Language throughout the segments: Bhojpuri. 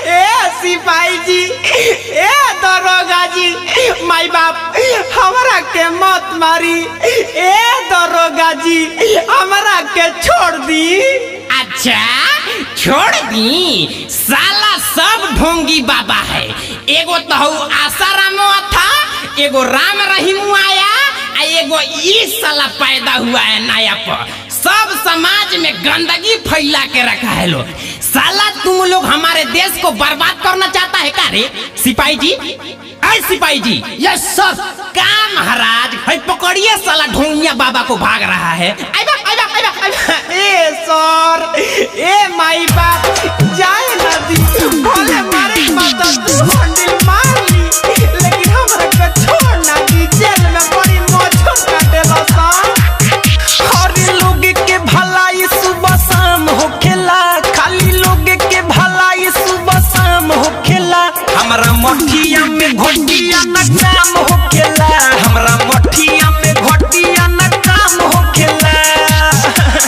ए सिपाही जी, ए दरोगा जी, माई बाप हमरा के मत मारी। ए दरोगा जी हमरा के छोड़ दी। अच्छा छोड़ दी? साला सब ढोंगी बाबा है। एगो तो आसारामो था, एगो राम रहीम आया, एगो ये साला पैदा हुआ है नया पर। सब समाज में गंदगी फैला के रखा है लोग। साला तुम लोग हमारे देश को बर्बाद करना चाहता है क्या रे सिपाही जी? ऐ सिपाही जी। यस सर। का महाराज है पकड़िए साला ढोंगिया बाबा को भाग रहा है। ए सर, ए माई बाप जाए ना दी, भले मारे माता तू हंडिल मार ली, लेकिन हमरा के छोड़ ना दी। जेल में बड़ी मोछो काटेला सा। हर लोग के भलाई सुबह शाम होखेला, खाली लोग के भलाई सुबह शाम होखेला। हमरा मठिया में घोटिया न काम होखेला, हमरा मठिया में घोटिया न काम होखेला।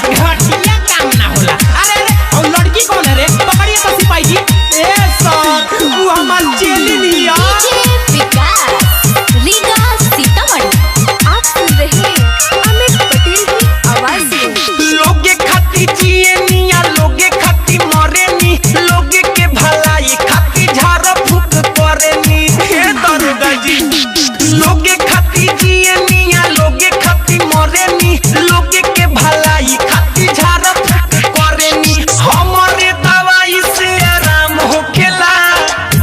घटिया काम ना होला। अरे और लड़की कौन है रे? पकड़िए तो सिपाही जी। ए सर वो हमार चेली लिया। आप सुन रहे हैं अमित पटेल की आवाज में। लोगे खाती जिए निया, लोगे खाती मरे नी, लोगे के भलाई खाती झाड़ फूक करे नी। हे दरोगा जी, लोगे खाती जिए निया, लोगे खाती मरे नी, लोगे के भलाई खाती झाड़ फूक करे नी। हमारे दवाई से आराम होखेला,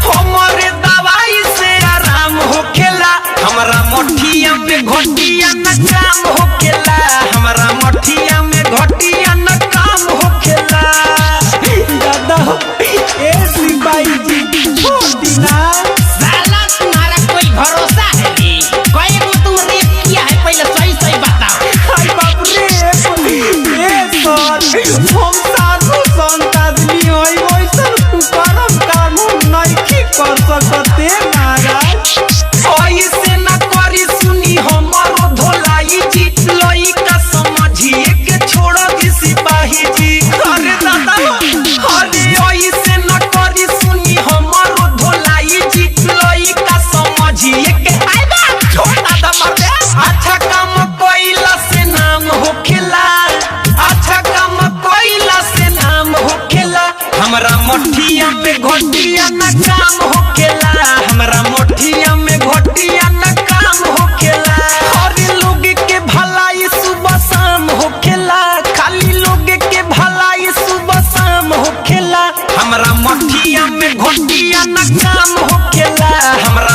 हमारे दवाई से आराम होखेला। हमरा मठिया में घोटिया न काम होखेला, हमरा मठिया में घोटिया न काम होखेला। दादा ए सिपाही जी छोड़ दी ना। साला तुम्हारा कोई भरोसा है रे? कोई वो तुम रेप किया है पहले सही सही बताओ। हाय बाप रे, ए सर हम साधु संत आदमी होई, वैसन कुकर्म काम हम नहीं कर सकते महाराज। ऐसे न करी सुनी हमारो धोलाई जी, लइका समझिए के छोड़ दी सिपाही जी। अरे दादा अरे ऐसे न करी सुनी हमारो धोलाई जी, लइका समझिए के छोड़ दादा मर दे। अच्छा काम कोइला से नाम होखेला, अच्छा काम कोइला से नाम होखेला। हमरा मठिया में घोटिया न काम होखेला, हमरा मठिया में घोटिया न काम होखेला। हर लोग के भलाई सुबह शाम होखेला, खाली लोग के भलाई सुबह शाम होखेला। हमरा मठिया में घोटिया न काम होखेला, हमरा